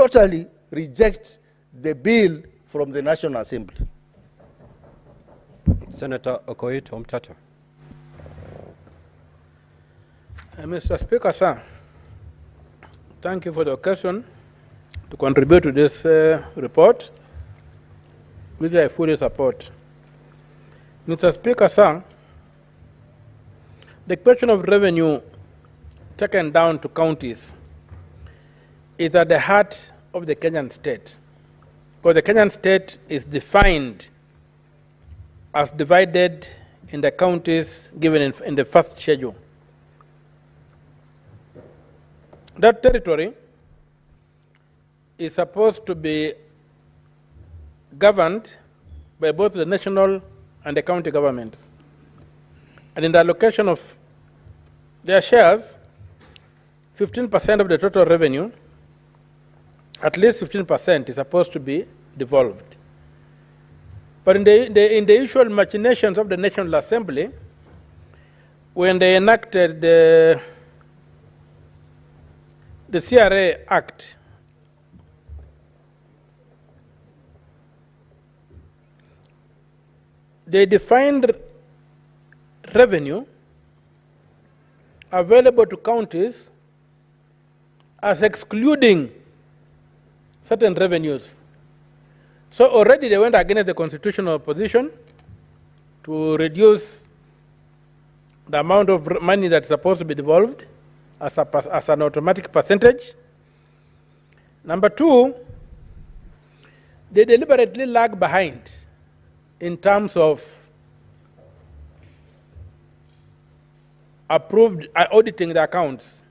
totally reject the bill from the National Assembly. Senator Omtatah. Mr. Speaker, sir, thank you for the occasion to contribute to this report, which I fully support. Mr. Speaker, sir, the question of revenue taken down to counties is at the heart of the Kenyan state, because the Kenyan state is defined as divided in the counties given in the first schedule. That territory is supposed to be governed by both the national and the county governments. And in the allocation of their shares, 15% of the total revenue, at least 15% is supposed to be devolved. But in the usual machinations of the National Assembly, when they enacted the CRA Act, they defined revenue available to counties as excluding certain revenues. So already they went against the constitutional position to reduce the amount of money that's supposed to be devolved as an automatic percentage. Number two, they deliberately lag behind in terms of auditing the accounts,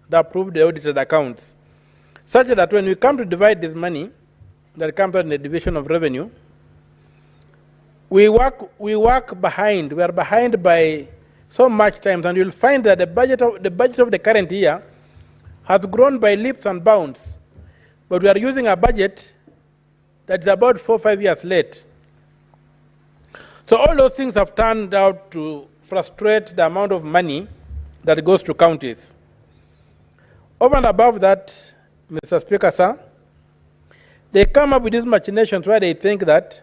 the approved audited accounts, such that when we come to divide this money that comes out in the division of revenue, we work behind. We are behind by so much times, and you'll find that the budget of the current year has grown by leaps and bounds, but we are using a budget that's about 4 or 5 years late. So all those things have turned out to frustrate the amount of money that goes to counties. Over and above that, Mr. Speaker, sir, they come up with these machinations where they think that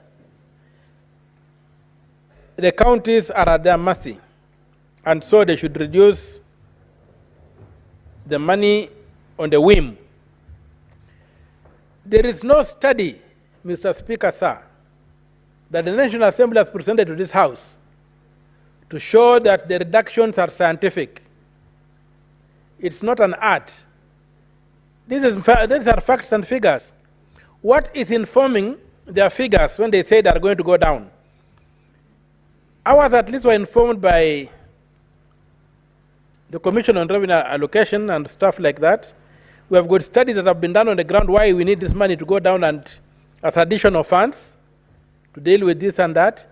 the counties are at their mercy, and so they should reduce the money on the whim. There is no study, Mr. Speaker, sir, that the National Assembly has presented to this House to show that the reductions are scientific. It's not an art. These are facts and figures. What is informing their figures when they say they are going to go down? Ours at least were informed by the Commission on Revenue Allocation and stuff like that. We have got studies that have been done on the ground why we need this money to go down and as additional funds to deal with this and that.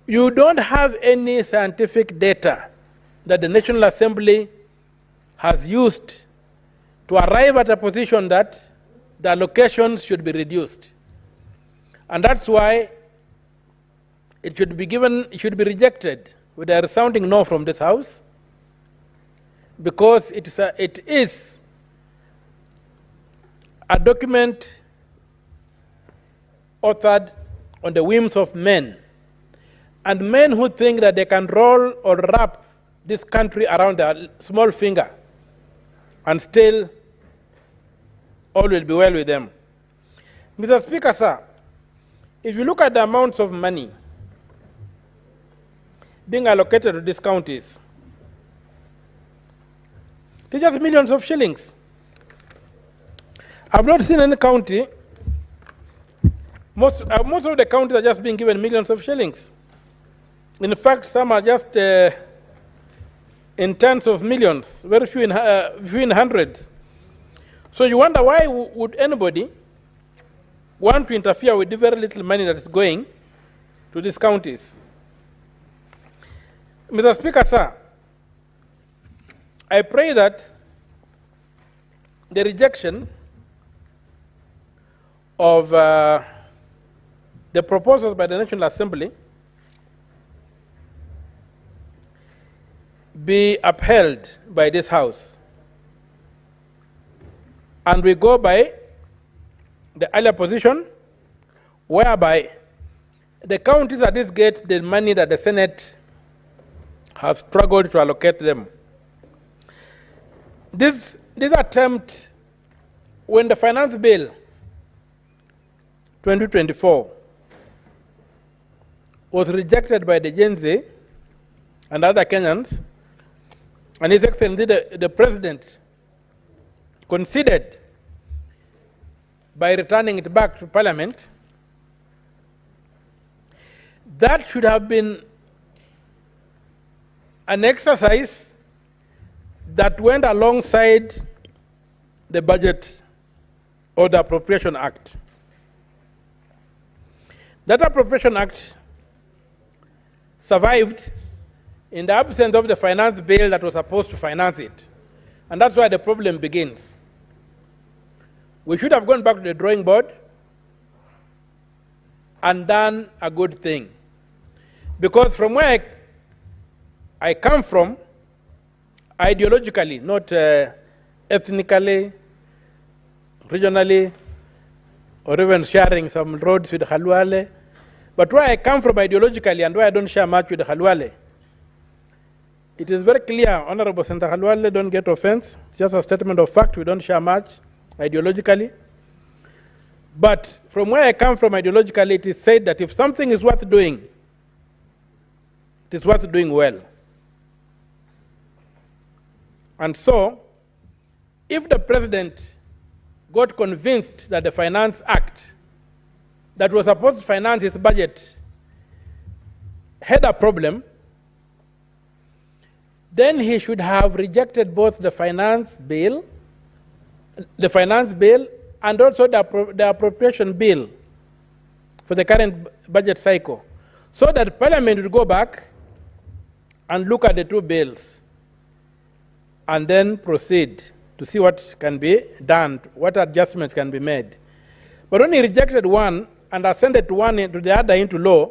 You don't have any scientific data that the National Assembly has used to arrive at a position that the allocations should be reduced. And that's why it should be rejected with a resounding no from this House, because it is a document authored on the whims of men, and men who think that they can roll or wrap this country around their small finger and still all will be well with them. Mr. Speaker, sir, if you look at the amounts of money being allocated to these counties, they're just millions of shillings. I've not seen any county, most of the counties are just being given millions of shillings. In fact, some are just in tens of millions, very few in hundreds. So you wonder, why would anybody want to interfere with the very little money that is going to these counties? Mr. Speaker, sir, I pray that the rejection of the proposals by the National Assembly be upheld by this House. and we go by the earlier position, whereby the counties at least get the money that the Senate has struggled to allocate them. This attempt, when the Finance Bill 2024 was rejected by the Gen Z and other Kenyans, and His Excellency the President conceded by returning it back to Parliament, that should have been an exercise that went alongside the budget or the Appropriation Act. That Appropriation Act survived in the absence of the finance bill that was supposed to finance it. And that's why the problem begins. We should have gone back to the drawing board and done a good thing. Because from where I come from, ideologically, not ethnically, regionally, or even sharing some roads with Khalwale, but where I come from ideologically and where I don't share much with Khalwale, it is very clear, Honorable Senator Khalwale, don't get offense, just a statement of fact, we don't share much ideologically. But from where I come from ideologically, it is said that if something is worth doing, it is worth doing well. And so, if the President got convinced that the Finance Act that was supposed to finance his budget had a problem, then he should have rejected both the finance bill and also the appropriation bill for the current budget cycle, so that Parliament would go back and look at the two bills and then proceed to see what can be done, what adjustments can be made. But when he rejected one and ascended to one to the other into law,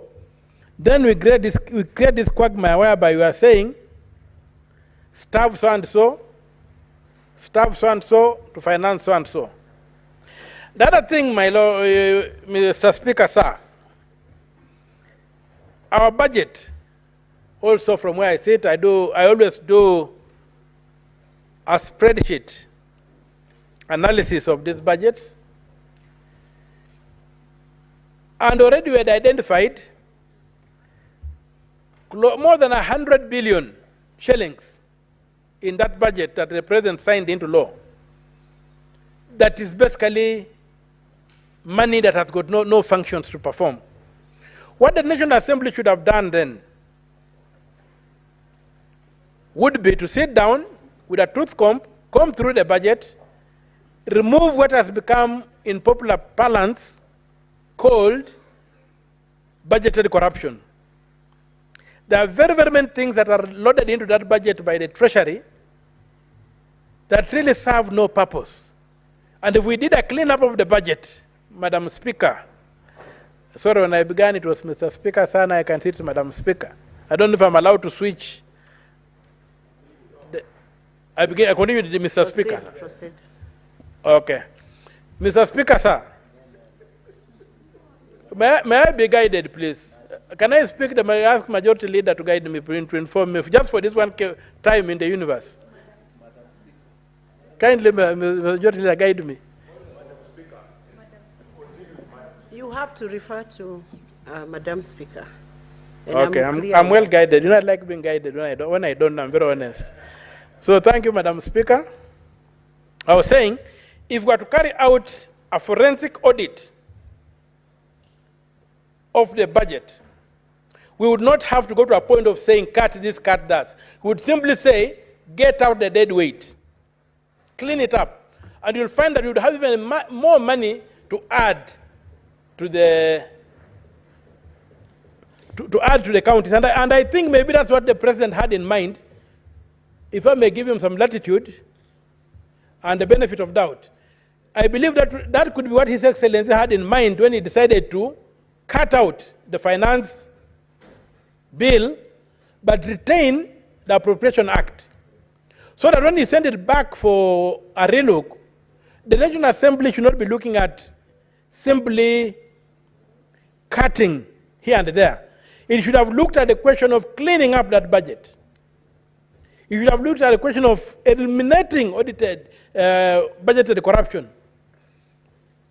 then we create this quagmire whereby we are saying, staff so and so, staff so and so to finance so and so. The other thing, my Lord, Mr. Speaker, sir, our budget, also from where I sit, I always do a spreadsheet analysis of these budgets. And already we had identified more than 100 billion shillings in that budget that the President signed into law. That is basically money that has got no functions to perform. What the National Assembly should have done then would be to sit down with a tooth comb through the budget, remove what has become, in popular parlance, called budgetary corruption. There are very, very many things that are loaded into that budget by the Treasury that really serve no purpose. And if we did a cleanup of the budget, Madam Speaker, sorry, when I began it was Mr. Speaker, sir, now I can see it's Madam Speaker. I don't know if I'm allowed to switch. I continue with Mr. Speaker. Proceed. Okay. Mr. Speaker, sir, may I be guided, please? Can I speak? I ask Majority Leader to guide me, to inform me, just for this one time in the universe. Kindly, Majority Leader, guide me. You have to refer to Madam Speaker. And Okay, I'm well guided. You know, I like being guided when I don't know, I'm very honest. So thank you, Madam Speaker. I was saying, if we were to carry out a forensic audit of the budget, we would not have to go to a point of saying, cut this, cut that. We would simply say, get out the dead weight, clean it up, and you'll find that you would have even more money to add to the counties. And I think maybe that's what the President had in mind, if I may give him some latitude and the benefit of doubt. I believe that that could be what His Excellency had in mind when he decided to cut out the finance bill, but retain the Appropriation Act. So that when he sent it back for a relook, the National Assembly should not be looking at simply cutting here and there. It should have looked at the question of cleaning up that budget. It should have looked at the question of eliminating audited budgeted corruption.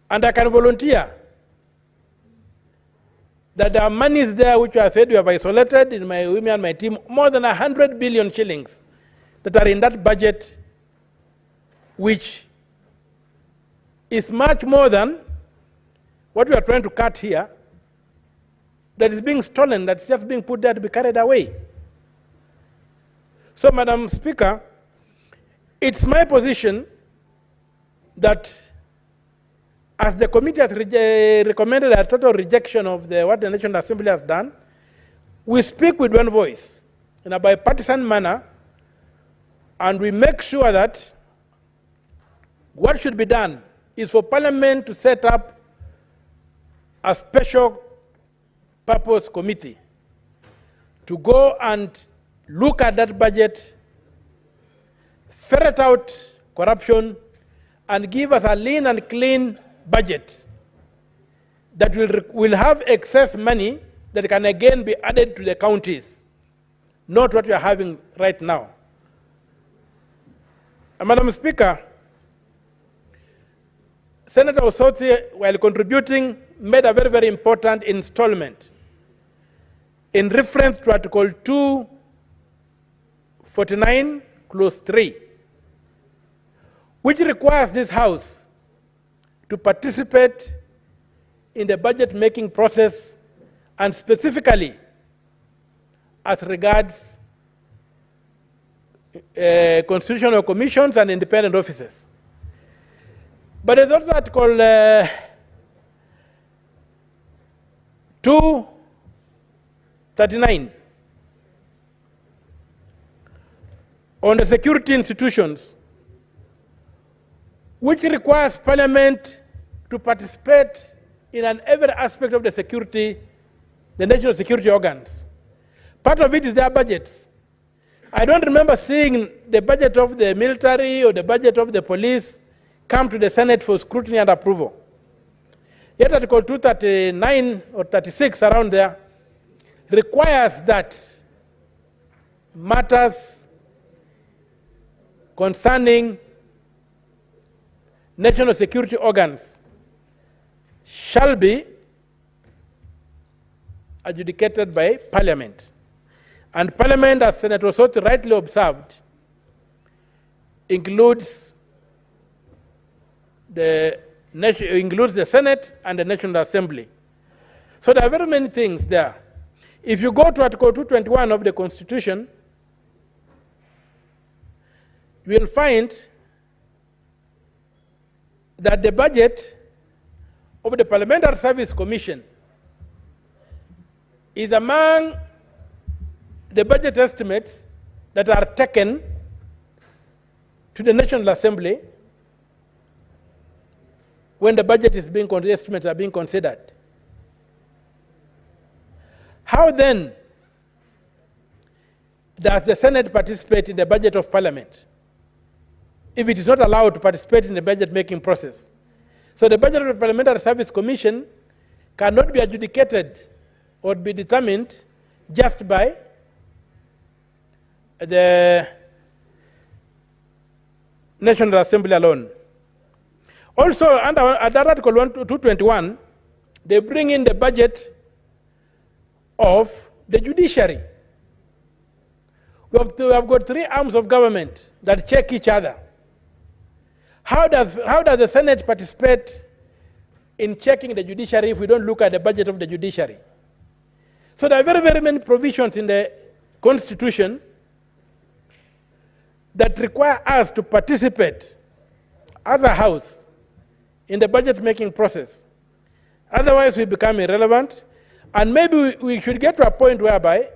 And I can volunteer that there are monies there which I said we have isolated in my women and my team, more than 100 billion shillings that are in that budget, which is much more than what we are trying to cut here, that is being stolen, that's just being put there to be carried away. So, Madam Speaker, it's my position that as the committee has recommended a total rejection of what the National Assembly has done, we speak with one voice in a bipartisan manner, and we make sure that what should be done is for Parliament to set up a special purpose committee to go and look at that budget, ferret out corruption, and give us a lean and clean budget that will have excess money that can again be added to the counties, not what we are having right now. Madam Speaker, Senator Osotsi, while contributing, made a very, very important installment in reference to Article 249, Clause 3, which requires this House to participate in the budget-making process, and specifically as regards constitutional commissions and independent offices. But there's also Article 239 on the security institutions, which requires Parliament to participate in every aspect of the security, the national security organs. Part of it is their budgets. I don't remember seeing the budget of the military or the budget of the police come to the Senate for scrutiny and approval. Yet Article 239 or 36 around there requires that matters concerning national security organs shall be adjudicated by Parliament. And Parliament, as Senator Osotsi rightly observed, includes the Senate and the National Assembly. So there are very many things there. If you go to Article 221 of the Constitution, you will find that the budget of the Parliamentary Service Commission is among the budget estimates that are taken to the National Assembly when the budget is being estimates are being considered. How then does the Senate participate in the budget of Parliament if it is not allowed to participate in the budget-making process? So the budget of the Parliamentary Service Commission cannot be adjudicated or be determined just by the National Assembly alone. Also, under Article 221, they bring in the budget of the judiciary. We have got three arms of government that check each other. How does the Senate participate in checking the judiciary if we don't look at the budget of the judiciary? So there are very, very many provisions in the Constitution that require us to participate as a House in the budget-making process. Otherwise, we become irrelevant. And maybe we should get to a point whereby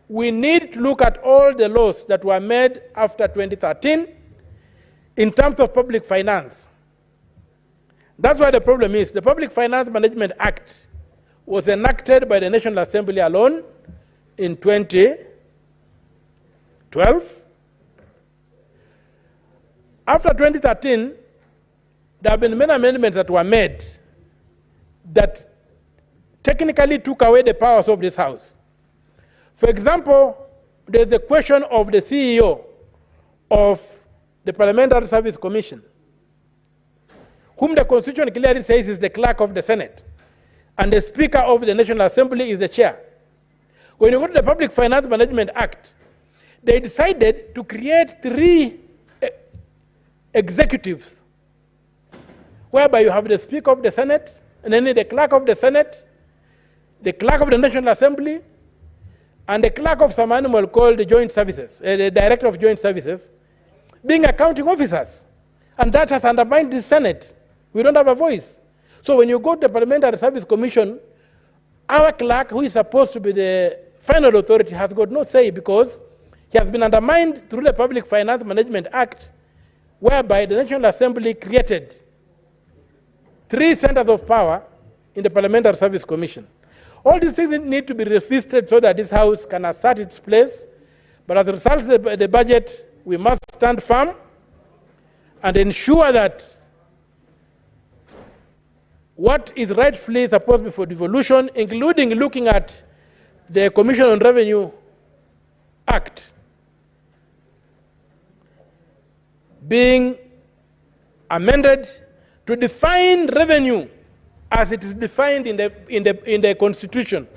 we need to look at all the laws that were made after 2013 in terms of public finance. That's why the problem is. The Public Finance Management Act was enacted by the National Assembly alone in 2012. After 2013, there have been many amendments that were made that technically took away the powers of this House. For example, there's the question of the CEO of the Parliamentary Service Commission, whom the Constitution clearly says is the clerk of the Senate, and the Speaker of the National Assembly is the chair. When you go to the Public Finance Management Act, they decided to create 3 executives, whereby you have the Speaker of the Senate, and then the clerk of the Senate, the clerk of the National Assembly, and the clerk of some animal called the Joint Services, the Director of Joint Services, being accounting officers. And that has undermined the Senate. We don't have a voice. So when you go to the Parliamentary Service Commission, our clerk, who is supposed to be the final authority, has got no say because he has been undermined through the Public Finance Management Act, whereby the National Assembly created 3 centers of power in the Parliamentary Service Commission. All these things need to be revisited so that this House can assert its place. But as a result of the budget, we must stand firm and ensure that what is rightfully supposed to be for devolution, including looking at the Commission on Revenue Act being amended to define revenue as it is defined in the Constitution,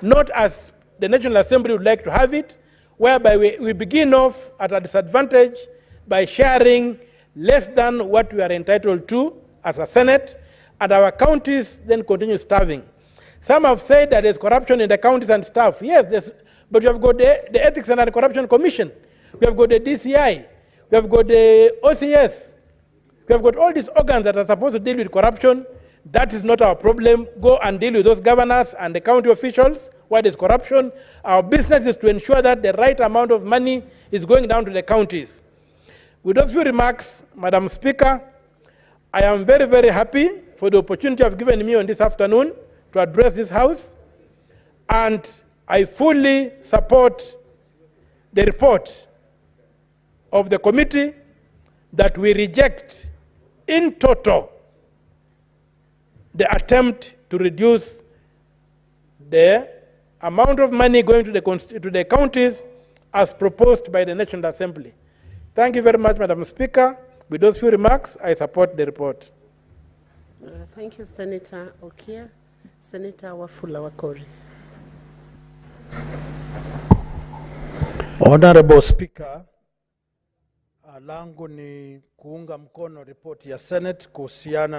not as the National Assembly would like to have it, whereby we begin off at a disadvantage by sharing less than what we are entitled to as a Senate, and our counties then continue starving. Some have said that there's corruption in the counties and staff. Yes, but we have got the Ethics and Anti-Corruption Commission. We have got the DCI. We have got the OCS. We have got all these organs that are supposed to deal with corruption. That is not our problem. Go and deal with those governors and the county officials where there's corruption. Our business is to ensure that the right amount of money is going down to the counties. With those few remarks, Madam Speaker, I am very, very happy for the opportunity you have given me on this afternoon to address this House, and I fully support the report of the committee that we reject in total the attempt to reduce the amount of money going to the counties as proposed by the National Assembly. Thank you very much, Madam Speaker. With those few remarks, I support the report. Thank you, Senator Okia. Senator Wafula Wakori. Honorable Speaker, langu ni kuunga mkono ripoti ya Senate kuhusiana na